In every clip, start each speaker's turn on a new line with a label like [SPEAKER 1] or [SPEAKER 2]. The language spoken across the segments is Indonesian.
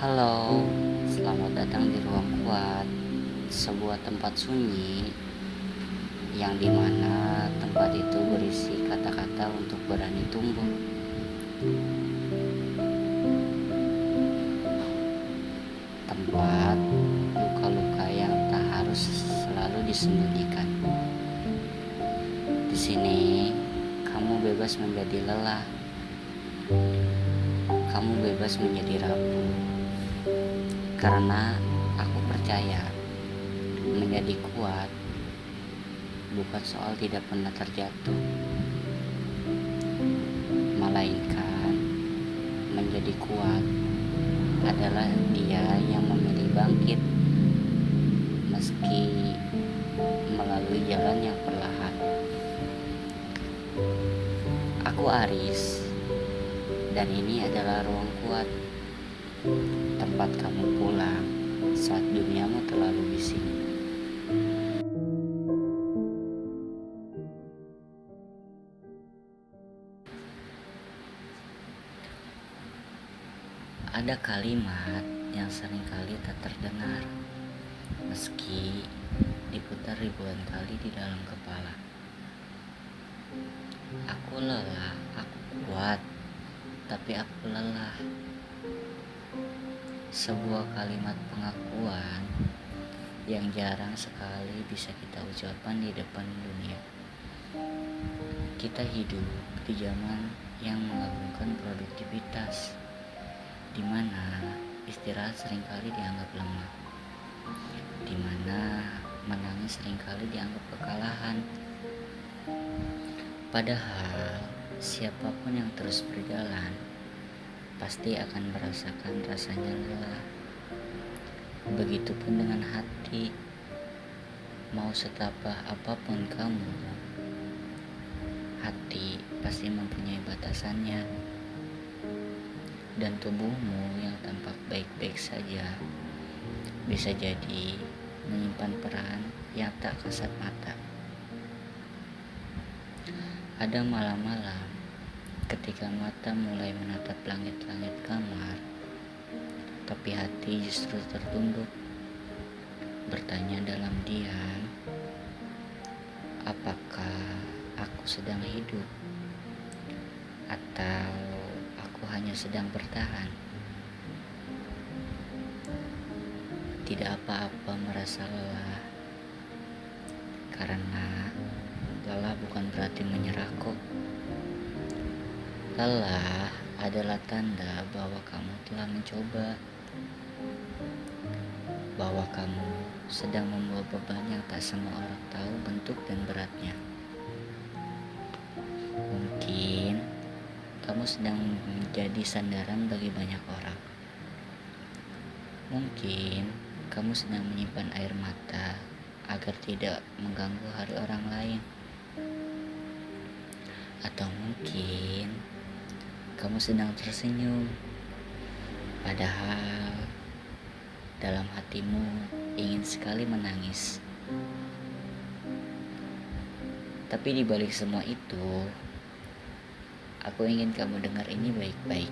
[SPEAKER 1] Halo, selamat datang di ruang kuat, sebuah tempat sunyi yang dimana tempat itu berisi kata-kata untuk berani tumbuh. Tempat luka-luka yang tak harus selalu disembunyikan. Di sini, kamu bebas menjadi lelah, kamu bebas menjadi rapuh, karena aku percaya menjadi kuat bukan soal tidak pernah terjatuh, melainkan menjadi kuat adalah dia yang memilih bangkit meski melalui jalan yang perlahan. Aku Aris, dan ini adalah ruang kuat, tempat kamu pulang saat duniamu terlalu bising. Ada kalimat yang seringkali tak terdengar, meski diputar ribuan kali di dalam kepala. Aku lelah, aku kuat, tapi aku lelah. Sebuah kalimat pengakuan yang jarang sekali bisa kita ucapkan di depan dunia. Kita hidup di zaman yang mengagungkan produktivitas, di mana istirahat seringkali dianggap lemah, di mana menangis seringkali dianggap kekalahan. Padahal siapapun yang terus berjalan pasti akan merasakan rasanya lelah. Begitupun dengan hati, mau setabah apapun kamu, hati pasti mempunyai batasannya. Dan tubuhmu yang tampak baik-baik saja bisa jadi menyimpan peran yang tak kasat mata. Ada malam-malam ketika mata mulai menatap langit-langit kamar, tapi hati justru tertunduk, bertanya dalam diam, apakah aku sedang hidup atau aku hanya sedang bertahan? Tidak apa-apa merasa lelah, karena lelah bukan berarti menyerah kok. Lelah adalah tanda bahwa kamu telah mencoba, bahwa kamu sedang membawa beban yang tak semua orang tahu bentuk dan beratnya. Mungkin kamu sedang menjadi sandaran bagi banyak orang. Mungkin kamu sedang menyimpan air mata agar tidak mengganggu hari orang lain. Atau mungkin kamu sedang tersenyum, padahal dalam hatimu ingin sekali menangis. Tapi di balik semua itu, aku ingin kamu dengar ini baik-baik.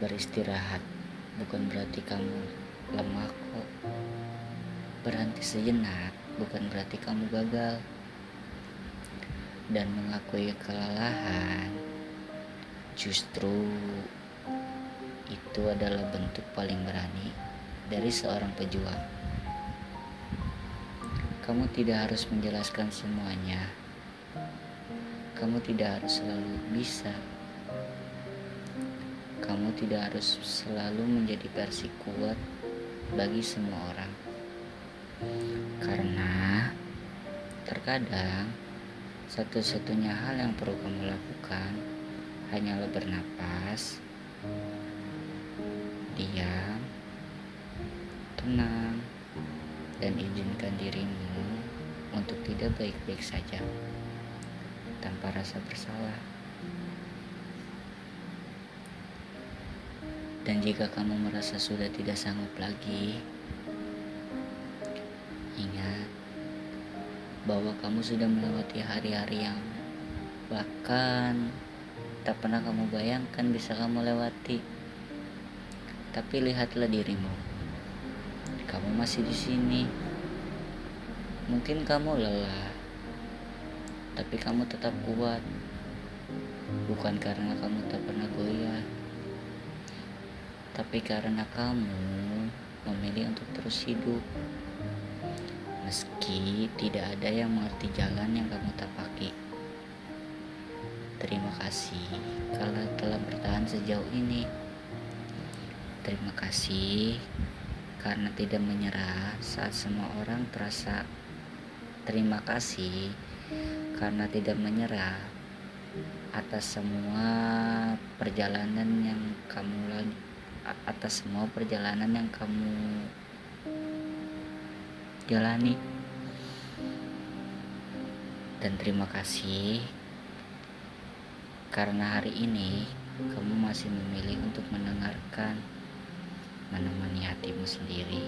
[SPEAKER 1] Beristirahat bukan berarti kamu lemah kok. Berhenti sejenak bukan berarti kamu gagal. Dan mengakui kelelahan justru itu adalah bentuk paling berani dari seorang pejuang. Kamu tidak harus menjelaskan semuanya. Kamu tidak harus selalu bisa. Kamu tidak harus selalu menjadi versi kuat bagi semua orang. Karena terkadang satu-satunya hal yang perlu kamu lakukan hanyalah bernapas, diam, tenang, dan izinkan dirimu untuk tidak baik-baik saja tanpa rasa bersalah. Dan jika kamu merasa sudah tidak sanggup lagi, ingat bahwa kamu sudah melewati hari-hari yang bahkan tak pernah kamu bayangkan bisa kamu lewati. Tapi lihatlah dirimu. Kamu masih di sini. Mungkin kamu lelah, tapi kamu tetap kuat. Bukan karena kamu tak pernah goyah, tapi karena kamu memilih untuk terus hidup. Meski tidak ada yang mengerti jalan yang kamu tapaki. Terima kasih karena telah bertahan sejauh ini. Terima kasih karena tidak menyerah saat semua orang terasa. Terima kasih karena tidak menyerah atas semua perjalanan yang kamu jalani. Dan terima kasih karena hari ini kamu masih memilih untuk mendengarkan, menemani hatimu sendiri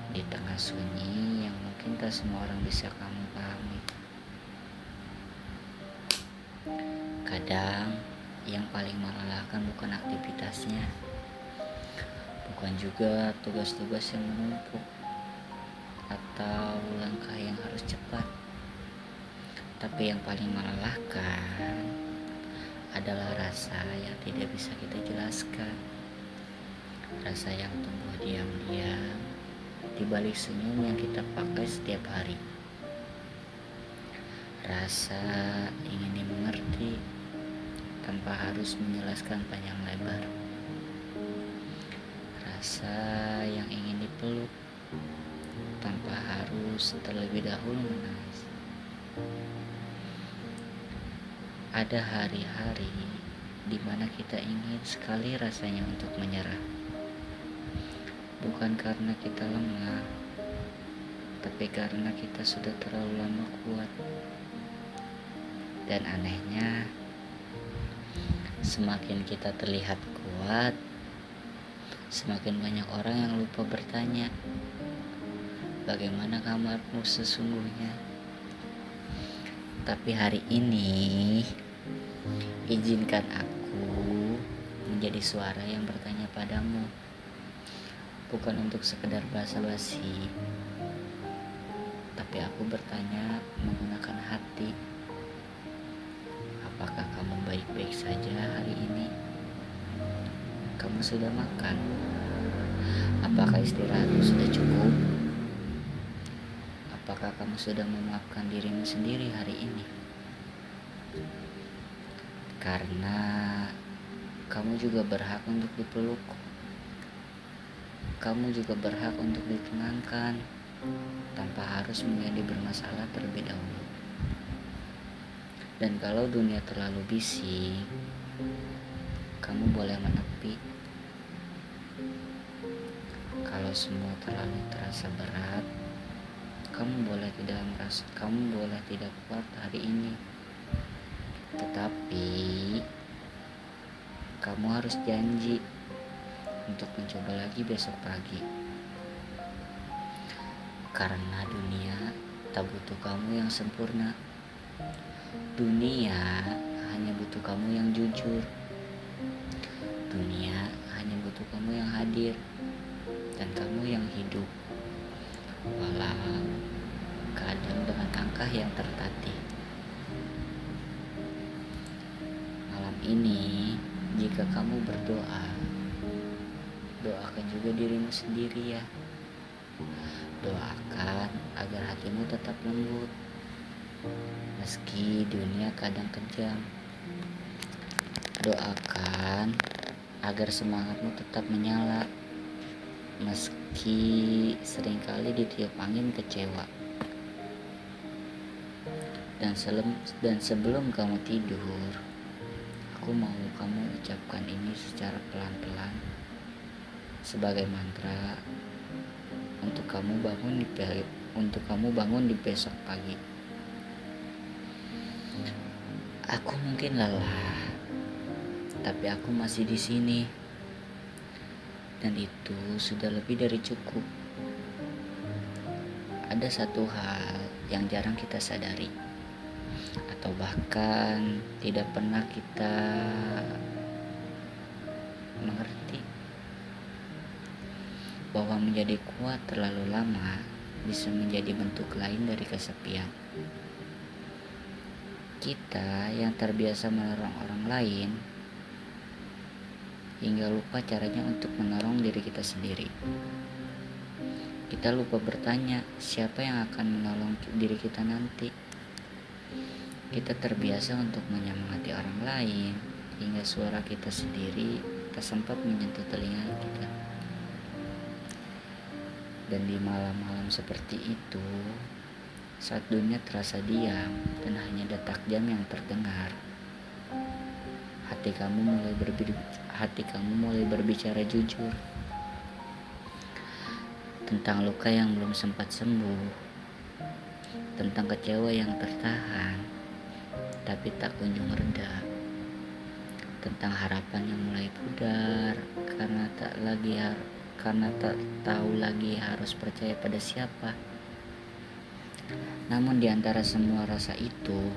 [SPEAKER 1] di tengah sunyi yang mungkin tak semua orang bisa kamu pahami. Kadang yang paling melelahkan bukan aktivitasnya, bukan juga tugas-tugas yang menumpuk atau langkah yang harus cepat, tapi yang paling melelahkan adalah rasa yang tidak bisa kita jelaskan. Rasa yang tumbuh diam-diam di balik senyum yang kita pakai setiap hari. Rasa ingin dimengerti tanpa harus menjelaskan panjang lebar. Rasa yang ingin dipeluk tanpa harus terlebih dahulu menangis. Ada hari-hari di mana kita ingin sekali rasanya untuk menyerah. Bukan karena kita lemah, tapi karena kita sudah terlalu lama kuat. Dan anehnya, semakin kita terlihat kuat, semakin banyak orang yang lupa bertanya, bagaimana kabarmu sesungguhnya? Tapi hari ini, izinkan aku menjadi suara yang bertanya padamu. Bukan untuk sekedar basa-basi, tapi aku bertanya menggunakan hati. Apakah kamu baik-baik saja hari ini? Kamu sudah makan? Apakah istirahatmu sudah cukup? Apakah kamu sudah memaafkan dirimu sendiri hari ini? Karena kamu juga berhak untuk dipeluk. Kamu juga berhak untuk ditenangkan tanpa harus menjadi bermasalah terlebih dahulu. Dan kalau dunia terlalu bising, kamu boleh menepi. Kalau semua terlalu terasa berat, kamu boleh tidak kuat hari ini. Tetapi kamu harus janji untuk mencoba lagi besok pagi. Karena dunia tak butuh kamu yang sempurna. Dunia hanya butuh kamu yang jujur. Dunia hanya butuh kamu yang hadir dan kamu yang hidup, walau kadang dengan langkah yang tertatih. Malam ini, jika kamu berdoa, doakan juga dirimu sendiri ya. Doakan agar hatimu tetap lembut, meski dunia kadang kejam. Doakan agar semangatmu tetap menyala, meski seringkali ditiup angin kecewa. Dan sebelum kamu tidur, aku mau kamu ucapkan ini secara pelan-pelan sebagai mantra untuk kamu bangun di besok pagi. Aku mungkin lelah, tapi aku masih di sini. Dan itu sudah lebih dari cukup. Ada satu hal yang jarang kita sadari, atau bahkan tidak pernah kita mengerti. bahwa menjadi kuat terlalu lama bisa menjadi bentuk lain dari kesepian. Kita yang terbiasa menolong orang lain hingga lupa caranya untuk menolong diri kita sendiri. Kita lupa bertanya siapa yang akan menolong diri kita nanti. Kita terbiasa untuk menyemangati orang lain hingga suara kita sendiri tak sempat menyentuh telinga kita. Dan di malam-malam seperti itu, saat dunia terasa diam dan hanya detak jam yang terdengar, hati kamu mulai berbicara jujur tentang luka yang belum sempat sembuh, tentang kecewa yang tertahan tapi tak kunjung reda, tentang harapan yang mulai pudar karena tak tahu lagi harus percaya pada siapa. Namun di antara semua rasa itu,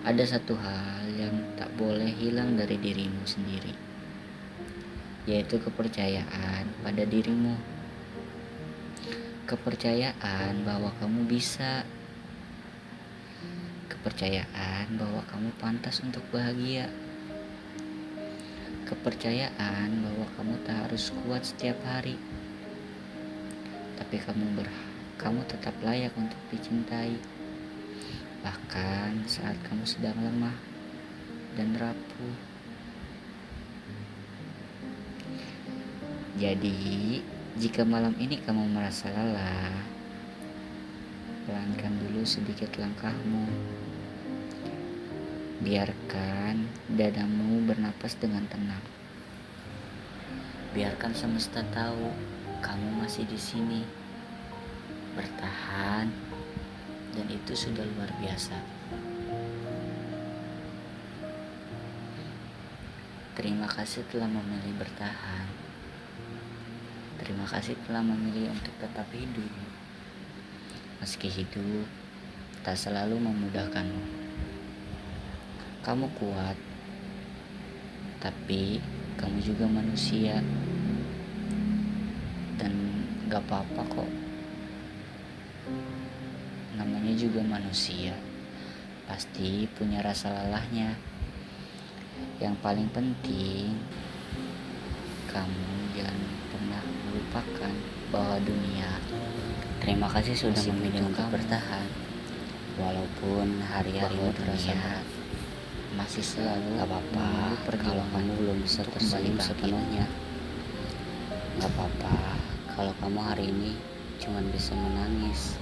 [SPEAKER 1] ada satu hal yang tak boleh hilang dari dirimu sendiri, yaitu kepercayaan pada dirimu. Kepercayaan bahwa kamu bisa. Kepercayaan bahwa kamu pantas untuk bahagia. Kepercayaan bahwa kamu tak harus kuat setiap hari, tapi kamu tetap layak untuk dicintai, bahkan saat kamu sedang lemah dan rapuh. Jadi, jika malam ini kamu merasa lelah, pelankan dulu sedikit langkahmu. Biarkan dadamu bernapas dengan tenang. Biarkan semesta tahu kamu masih di sini, bertahan, dan itu sudah luar biasa. Terima kasih telah memilih bertahan. Terima kasih telah memilih untuk tetap hidup, meski hidup tak selalu memudahkanmu. Kamu kuat, tapi kamu juga manusia, dan gak apa-apa kok. Namanya juga manusia, pasti punya rasa lelahnya. Yang paling penting, kamu jangan pernah melupakan bahwa dunia terima kasih sudah memilih untuk bertahan. Walaupun hari-harimu terasa berat, masih selalu gak apa-apa kalau kamu belum bisa tersenyum sepenuhnya. Gak apa-apa kalau kamu hari ini cuma bisa menangis.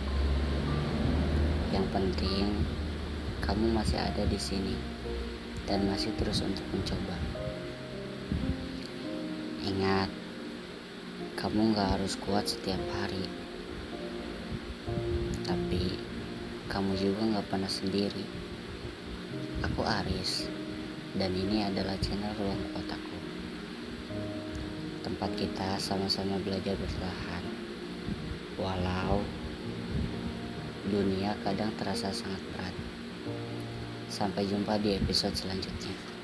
[SPEAKER 1] Yang penting kamu masih ada di sini dan masih terus untuk mencoba. Ingat, kamu gak harus kuat setiap hari, tapi kamu juga gak pernah sendiri. Aku Aris, dan ini adalah channel Ruang Kotaku, tempat kita sama-sama belajar bertahan walau dunia kadang terasa sangat berat. Sampai jumpa di episode selanjutnya.